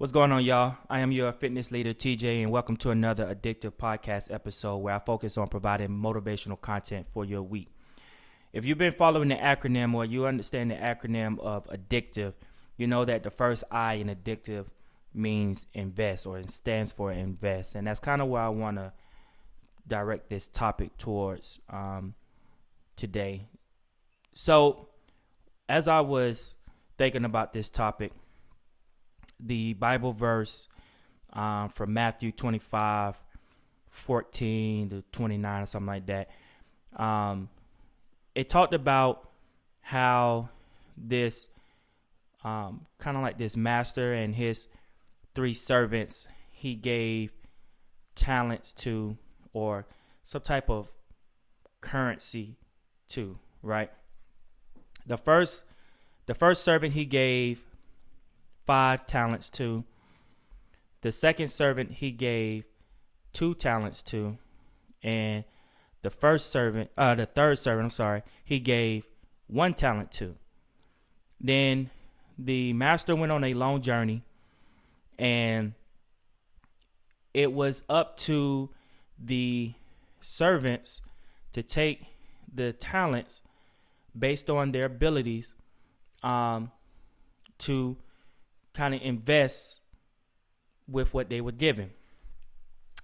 What's going on, y'all? I am your fitness leader, TJ, and welcome to another Addictiv podcast episode where I focus on providing motivational content for your week. If you've been following the acronym or you understand the acronym of Addictiv, you know that the first I in Addictiv means invest, or it stands for invest. And that's kind of where I want to direct this topic towards today. So, as I was thinking about this topic, the Bible verse from Matthew 25:14 to 29 or something like that. It talked about how this kind of like this master and his three servants, he gave talents to, or some type of currency to, right? The first servant he gave 5 talents to. The second servant he gave 2 talents to, and the third servant, he gave 1 talent to. Then the master went on a long journey, and it was up to the servants to take the talents based on their abilities to kind of invest with what they were given.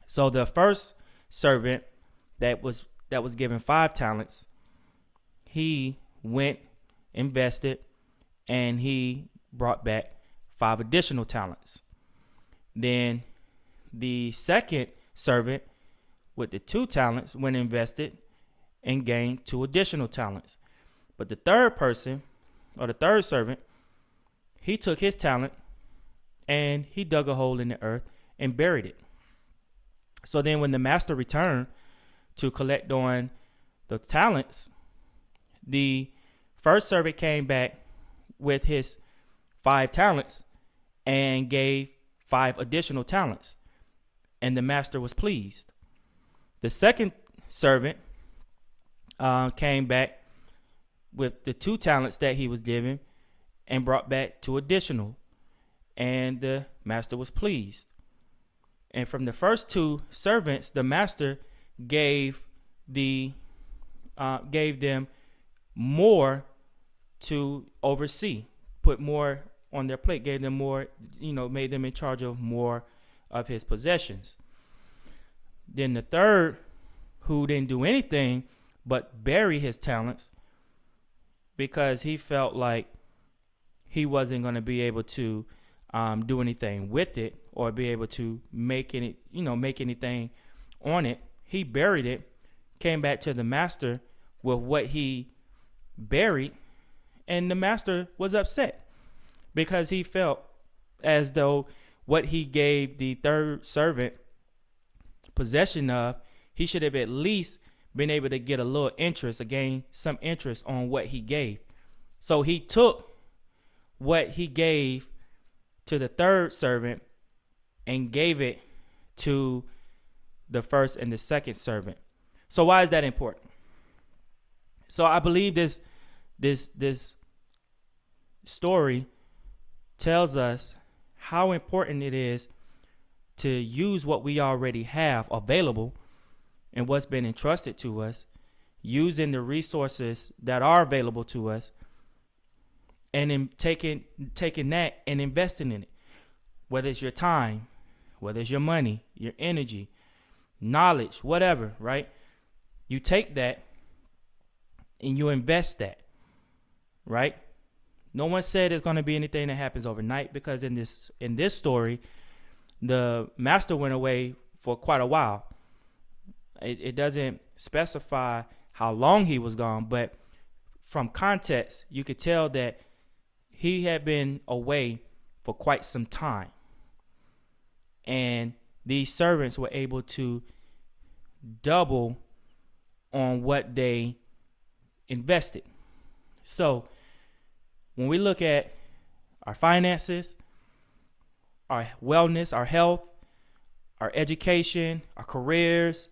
So the first servant that was given 5 talents, he went, invested, and he brought back 5 additional talents. Then the second servant with the 2 talents went, invested, and gained 2 additional talents. But the third person, or the third servant, he took his talent and he dug a hole in the earth and buried it. So then when the master returned to collect on the talents, the first servant came back with his 5 talents and gave 5 additional talents, and the master was pleased. The second servant came back with the 2 talents that he was given and brought back 2 additional, and the master was pleased. And from the first 2 servants, the master gave them more to oversee, put more on their plate, gave them more, made them in charge of more of his possessions. Then the third, who didn't do anything but bury his talents because he felt like he wasn't going to be able to do anything with it or be able to make anything on it. He buried it, came back to the master with what he buried, and the master was upset because he felt as though what he gave the third servant possession of, he should have at least been able to get a little interest, or gain some interest on what he gave. So he took what he gave to the third servant and gave it to the first and the second servant. So why is that important? So I believe this story tells us how important it is to use what we already have available and what's been entrusted to us, using the resources that are available to us, and in taking that and investing in it, whether it's your time, whether it's your money, your energy, knowledge, whatever, right? You take that and you invest that, right? No one said it's going to be anything that happens overnight, because in this story, the master went away for quite a while. It doesn't specify how long he was gone, but from context, you could tell that he had been away for quite some time. And these servants were able to double on what they invested. So when we look at our finances, our wellness, our health, our education, our careers,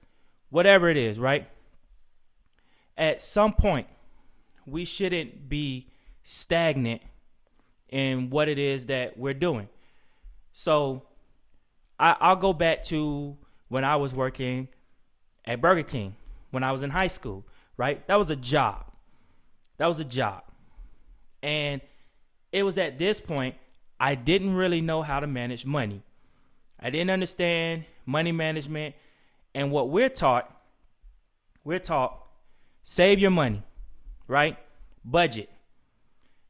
whatever it is, right? At some point, we shouldn't be stagnant in what it is that we're doing. So I'll go back to when I was working at Burger King when I was in high school, right? That was a job. That was a job. And it was at this point I didn't really know how to manage money. I didn't understand money management. And what we're taught save your money, right? Budget.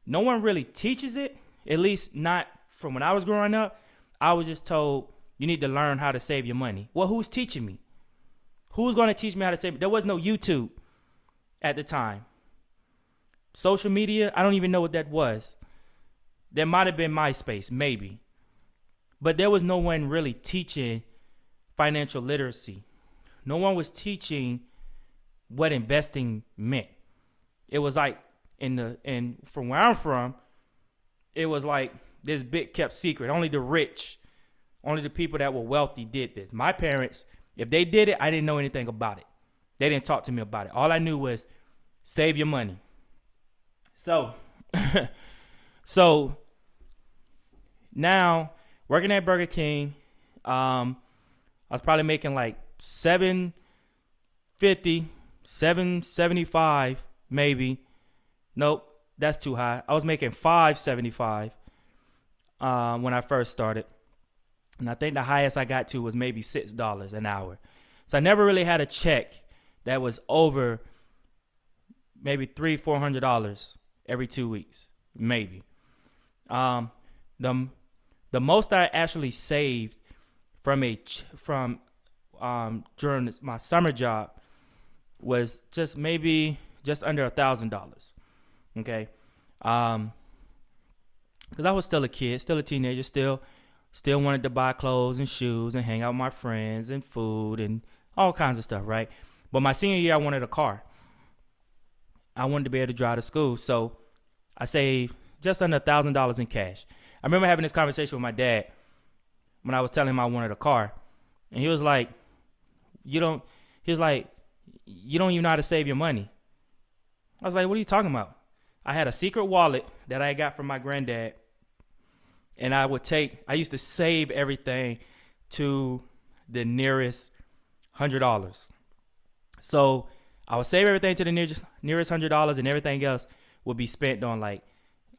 No one really teaches it, at least not from when I was growing up. I was just told you need to learn how to save your money. Well, who's teaching me? Who's going to teach me how to save? There was no YouTube at the time. Social media, I don't even know what that was. There might have been MySpace, maybe. But there was no one really teaching financial literacy. No one was teaching what investing meant. It was like and from where I'm from, it was like this big kept secret. Only the rich, only the people that were wealthy did this. My parents, if they did it, I didn't know anything about it. They didn't talk to me about it. All I knew was save your money. So, so now working at Burger King, I was probably making like $750, $775 maybe. Nope, that's too high. I was making $575 when I first started. And I think the highest I got to was maybe $6 an hour. So I never really had a check that was over maybe $300-$400 every 2 weeks, maybe. The most I actually saved from during my summer job was just under $1,000. Okay, because I was still a kid, still a teenager, still wanted to buy clothes and shoes and hang out with my friends and food and all kinds of stuff, right? But my senior year, I wanted a car. I wanted to be able to drive to school, so I saved just under $1,000 in cash. I remember having this conversation with my dad when I was telling him I wanted a car, and he was like, "You don't even know how to save your money." I was like, "What are you talking about?" I had a secret wallet that I got from my granddad, and I used to save everything to the nearest $100. So I would save everything to the nearest $100, and everything else would be spent on like,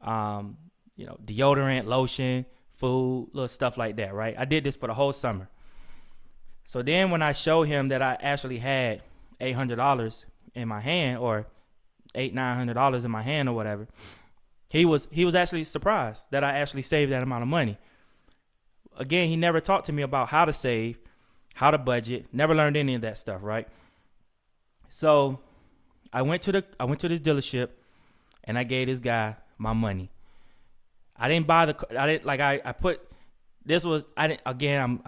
deodorant, lotion, food, little stuff like that, right? I did this for the whole summer. So then when I showed him that I actually had $800 in my hand, or $900 in my hand or whatever, he was actually surprised that I actually saved that amount of money. Again, he never talked to me about how to save, how to budget, never learned any of that stuff, right? So I went to this dealership and I gave this guy my money. I didn't buy I'm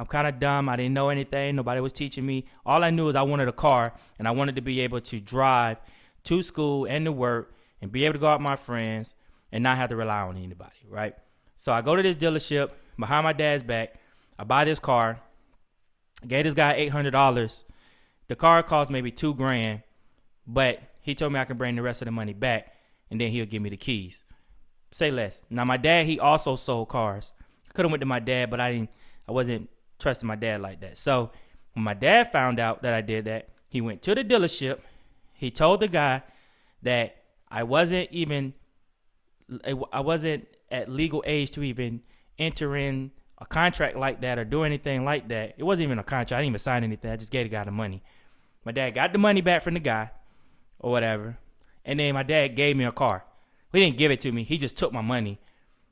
kind of dumb. I didn't know anything. Nobody was teaching me. All I knew is I wanted a car, and I wanted to be able to drive to school and to work and be able to go out with my friends and not have to rely on anybody, right? So I go to this dealership behind my dad's back. I buy this car. I gave this guy $800. The car cost maybe $2,000, but he told me I could bring the rest of the money back, and then he'll give me the keys. Say less. Now my dad, he also sold cars. I could have went to my dad, but I wasn't trusting my dad like that. So when my dad found out that I did that, he went to the dealership. He told the guy that I wasn't at legal age to even enter in a contract like that or do anything like that. It wasn't even a contract. I didn't even sign anything. I just gave the guy the money. My dad got the money back from the guy or whatever, and then my dad gave me a car. He didn't give it to me. He just took my money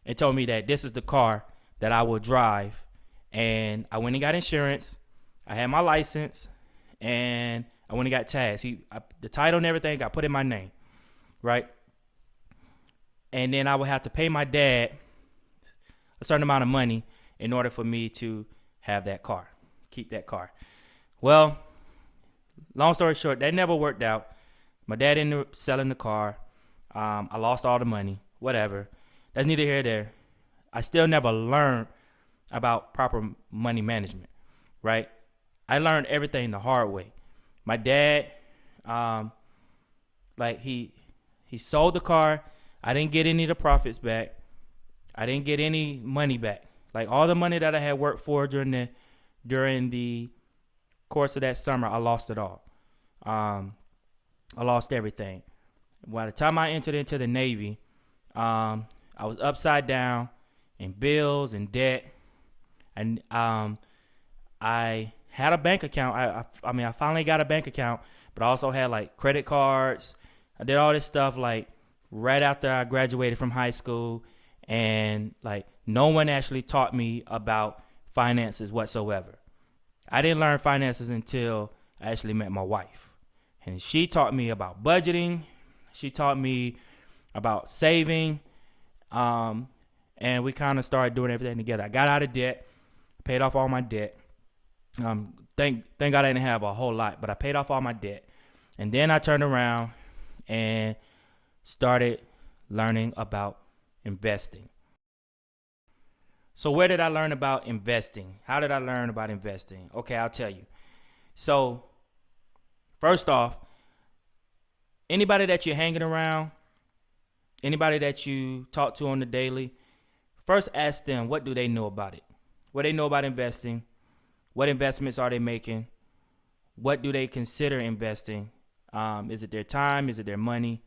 and told me that this is the car that I will drive. And I went and got insurance. I had my license, and I went and got tags. The title and everything got put in my name, right? And then I would have to pay my dad a certain amount of money in order for me to have that car, keep that car. Well, long story short, that never worked out. My dad ended up selling the car. I lost all the money, whatever. That's neither here nor there. I still never learned about proper money management, right? I learned everything the hard way. My dad, he sold the car. I didn't get any of the profits back. I didn't get any money back. Like all the money that I had worked for during the course of that summer, I lost it all. I lost everything. By the time I entered into the Navy, I was upside down in bills and debt, and I had a bank account. I finally got a bank account, but I also had like credit cards. I did all this stuff like right after I graduated from high school, and like no one actually taught me about finances whatsoever. I didn't learn finances until I actually met my wife, and she taught me about budgeting. She taught me about saving, and we kind of started doing everything together. I got out of debt, paid off all my debt. Thank God I didn't have a whole lot, but I paid off all my debt. And then I turned around and started learning about investing. So where did I learn about investing? How did I learn about investing? Okay, I'll tell you. So first off, anybody that you're hanging around, anybody that you talk to on the daily, first ask them, what do they know about it? What do they know about investing? What investments are they making? What do they consider investing? Is it their time? Is it their money?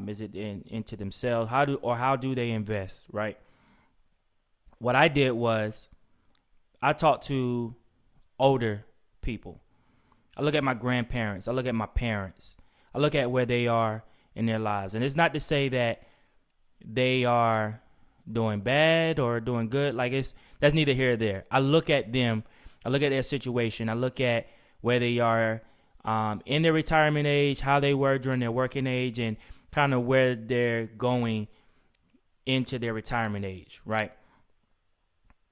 Is it into themselves? How do they invest, right? What I did was I talked to older people. I look at my grandparents. I look at my parents. I look at where they are in their lives. And it's not to say that they are doing bad or doing good. That's neither here or there. I look at them. I look at their situation. I look at where they are in their retirement age, how they were during their working age, and kind of where they're going into their retirement age, right?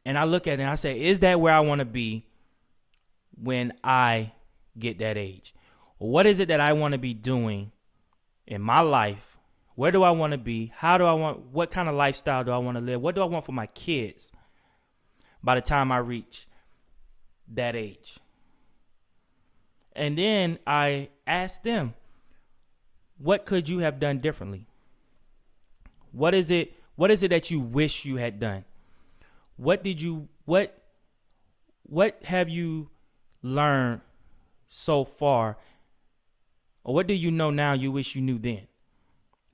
And I look at it and I say, is that where I want to be when I get that age? What is it that I want to be doing in my life? Where do I want to be? What kind of lifestyle do I want to live? What do I want for my kids by the time I reach that age? And then I ask them, what could you have done differently? What is it that you wish you had done? What have you learned so far? Or what do you know now you wish you knew then?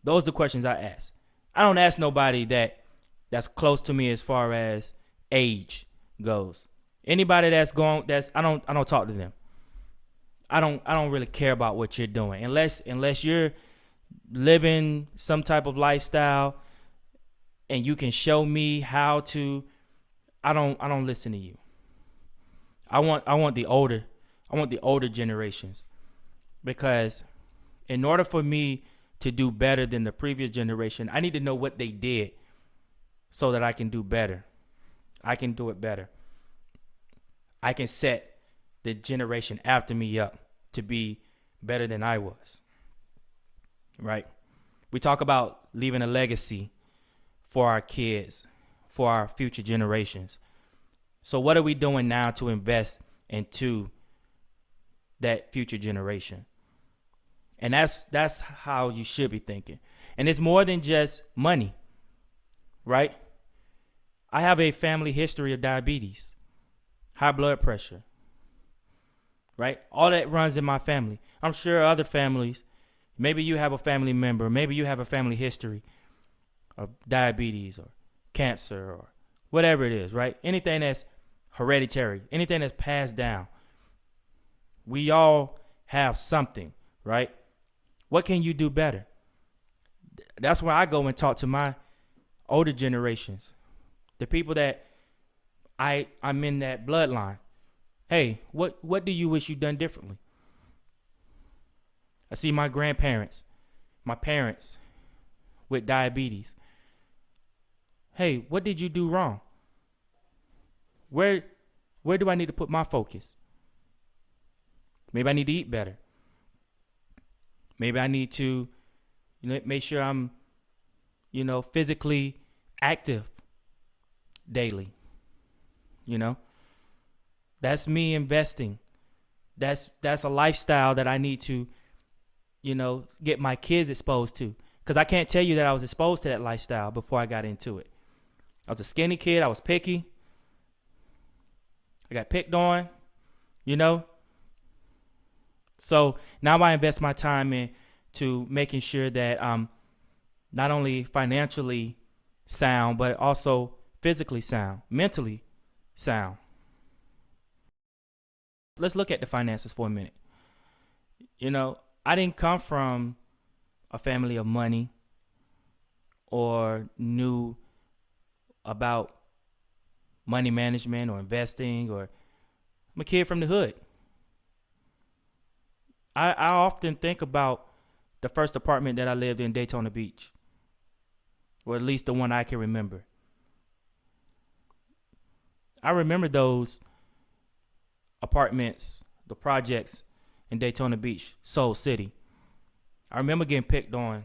Those are the questions I ask. I don't ask nobody that's close to me as far as age goes. Anybody I don't talk to them. I don't really care about what you're doing unless you're living some type of lifestyle and you can show me how to. I don't listen to you. I want the older generations, because in order for me to do better than the previous generation, I need to know what they did so that I can do better. I can do it better. I can set the generation after me up to be better than I was. Right? We talk about leaving a legacy for our kids, for our future generations. So what are we doing now to invest into that future generation? And that's how you should be thinking. And it's more than just money, right? I have a family history of diabetes, high blood pressure, right? All that runs in my family. I'm sure other families, maybe you have a family member, maybe you have a family history of diabetes or cancer or whatever it is, right? Anything that's hereditary, anything that's passed down. We all have something, right? What can you do better? That's where I go and talk to my older generations, the people that I'm in that bloodline. Hey, what do you wish you'd done differently? I see my grandparents, my parents with diabetes. Hey, what did you do wrong? Where do I need to put my focus? Maybe I need to eat better. Maybe I need to, make sure I'm, physically active daily. That's me investing. That's a lifestyle that I need to, get my kids exposed to. Because I can't tell you that I was exposed to that lifestyle before I got into it. I was a skinny kid. I was picky. I got picked on, you know. So now I invest my time into making sure that I'm not only financially sound, but also physically sound, mentally sound. Let's look at the finances for a minute. You know, I didn't come from a family of money or knew about money management or investing, or I'm a kid from the hood. I often think about the first apartment that I lived in Daytona Beach, or at least the one I can remember. I remember those apartments, the projects in Daytona Beach, Soul City. I remember getting picked on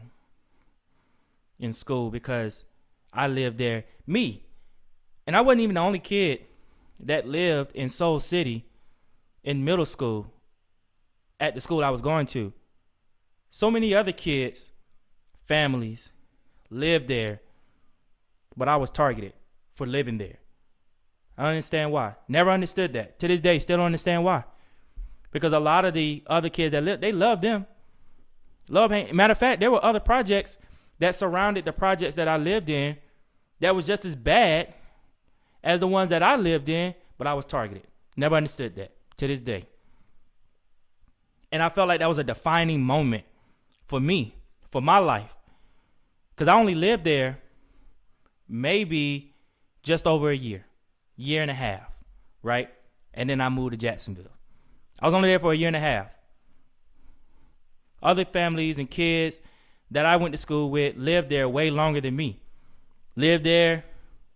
in school because I lived there. Me. And I wasn't even the only kid that lived in Soul City in middle school at the school I was going to. So many other kids, families, lived there, but I was targeted for living there. I don't understand why. Never understood that. To this day, still don't understand why. Because a lot of the other kids that lived, they loved them. Matter of fact, there were other projects that surrounded the projects that I lived in that was just as bad as the ones that I lived in, but I was targeted. Never understood that to this day. And I felt like that was a defining moment for me, for my life. Because I only lived there maybe just over a year and a half, right? And then I moved to Jacksonville. I was only there for a year and a half. Other families and kids that I went to school with lived there way longer than me. Lived there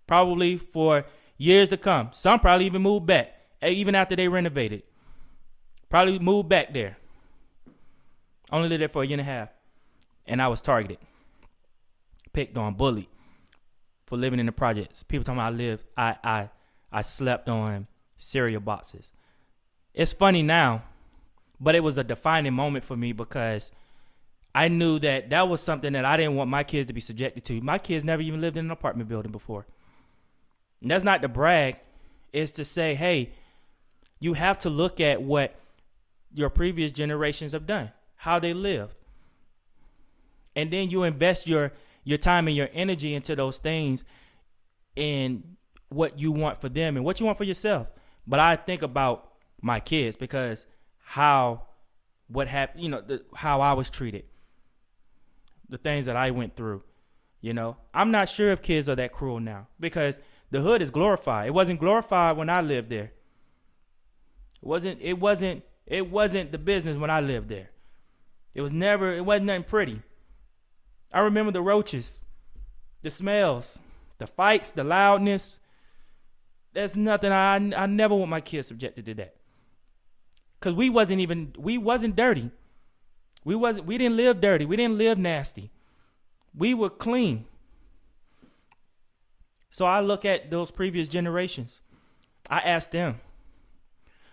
probably for years to come. Some probably even moved back, even after they renovated. Probably moved back there. Only lived there for a year and a half. And I was targeted, picked on, bullied for living in the projects. People talking about I slept on cereal boxes. It's funny now, but it was a defining moment for me because I knew that was something that I didn't want my kids to be subjected to. My kids never even lived in an apartment building before. And that's not to brag. It's to say, hey, you have to look at what your previous generations have done, how they lived. And then you invest your time and your energy into those things in what you want for them and what you want for yourself. But I think about my kids because what happened, how I was treated, the things that I went through. I'm not sure if kids are that cruel now because the hood is glorified. It wasn't glorified when I lived there. It wasn't the business when I lived there. It wasn't nothing pretty. I remember the roaches, the smells, the fights, the loudness. There's nothing. I never want my kids subjected to that. Cause we wasn't dirty. We didn't live dirty. We didn't live nasty. We were clean. So I look at those previous generations. I ask them.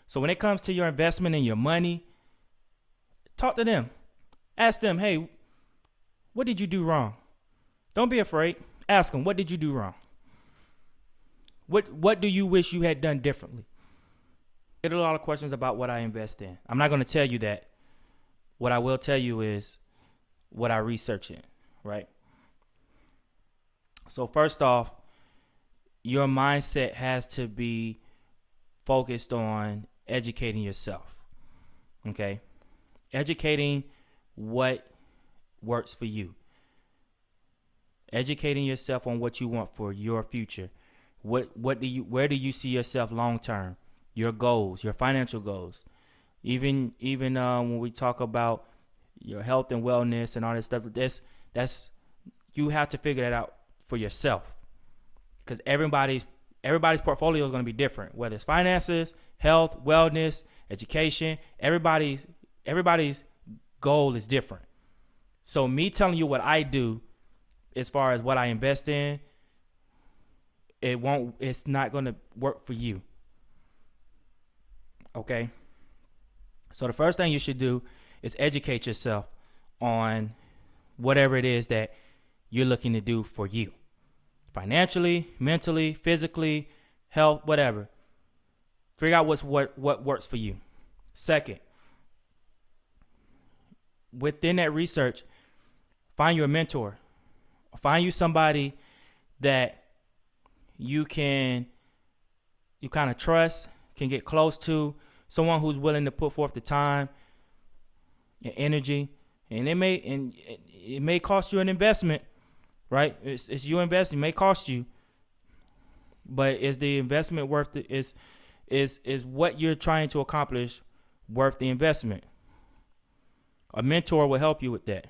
So when it comes to your investment and your money, talk to them. Ask them, hey, what did you do wrong? Don't be afraid. Ask them, what did you do wrong? What do you wish you had done differently? I get a lot of questions about what I invest in. I'm not going to tell you that. What I will tell you is what I research in, right? So first off, your mindset has to be focused on educating yourself, okay? Educating what works for you. Educating yourself on what you want for your future. Where do you see yourself long term? Your goals, your financial goals. Even when we talk about your health and wellness and all this stuff, that's you have to figure that out for yourself. Because everybody's portfolio is going to be different, whether it's finances, health, wellness, education. Everybody's goal is different. So me telling you what I do as far as what I invest in, it's not going to work for you. Okay? So the first thing you should do is educate yourself on whatever it is that you're looking to do for you. financially, mentally, physically, health, whatever. Figure out what works for you. Second, within that research, find you a mentor. Find you somebody that you kind of trust, can get close to, someone who's willing to put forth the time and energy. And it may cost you an investment, right? It's your investment. It may cost you, but is the investment worth it? Is what you're trying to accomplish worth the investment? A mentor will help you with that.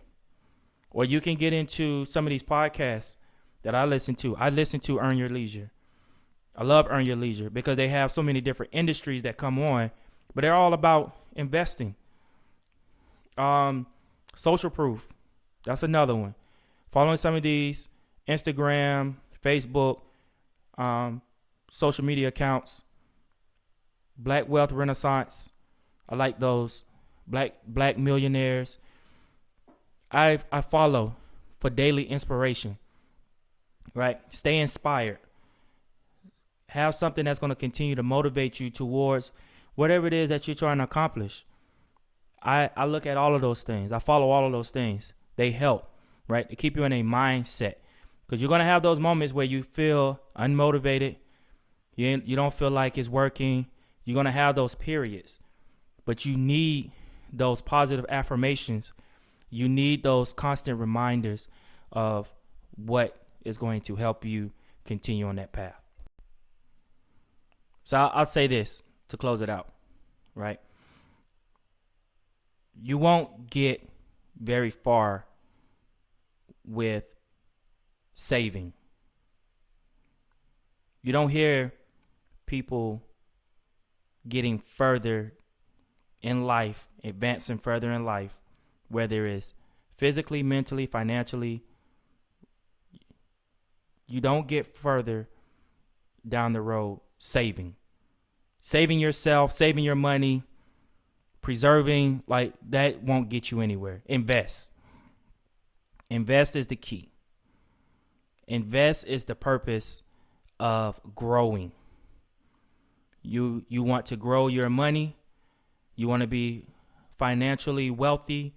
Or you can get into some of these podcasts that I listen to. I listen to Earn Your Leisure. I love Earn Your Leisure because they have so many different industries that come on, but they're all about investing. Social Proof, that's another one. Following some of these Instagram, Facebook, social media accounts. Black Wealth Renaissance, I like those. Black millionaires. I follow for daily inspiration. Right? Stay inspired. Have something that's going to continue to motivate you towards whatever it is that you're trying to accomplish. I look at all of those things. I follow all of those things. They help, right? To keep you in a mindset. Because you're going to have those moments where you feel unmotivated. You don't feel like it's working. You're going to have those periods. But you need those positive affirmations. You need those constant reminders of what is going to help you continue on that path. So I'll say this to close it out, right? You won't get very far with saving. You don't hear people getting further in life, advancing further in life, whether it's physically, mentally, financially. You don't get further down the road saving yourself, saving your money, preserving, like that won't get you anywhere. Invest is the key. Invest is the purpose of growing. You want to grow your money. You want to be financially wealthy.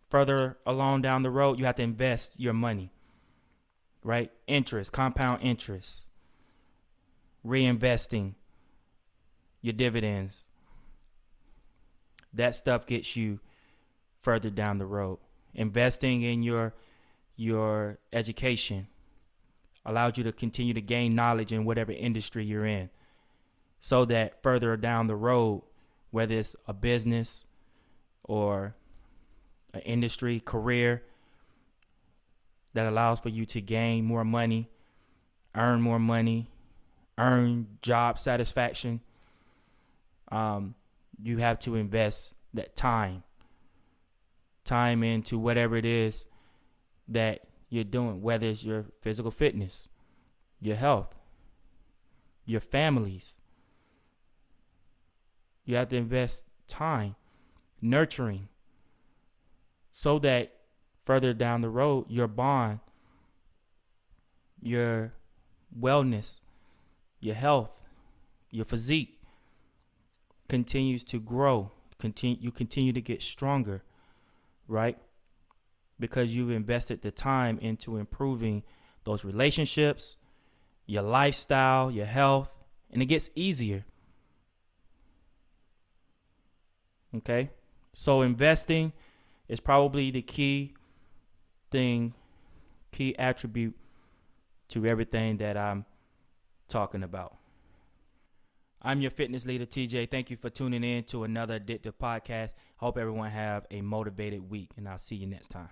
Further along down the road, you have to invest your money, right? Interest, compound interest, reinvesting your dividends. That stuff gets you further down the road. Investing in your education allows you to continue to gain knowledge in whatever industry you're in, so that further down the road, whether it's a business or an industry, career, that allows for you to gain more money, earn more money, earn job satisfaction. You have to invest that time into whatever it is that you're doing, whether it's your physical fitness, your health, your families. You have to invest time, nurturing, so that further down the road, your bond, your wellness, your health, your physique continues to grow. You continue to get stronger, right? Because you've invested the time into improving those relationships, your lifestyle, your health, and it gets easier. Okay? So investing is probably the key attribute to everything that I'm talking about. I'm your fitness leader, TJ. Thank you for tuning in to another Addictiv podcast. I hope everyone have a motivated week, and I'll see you next time.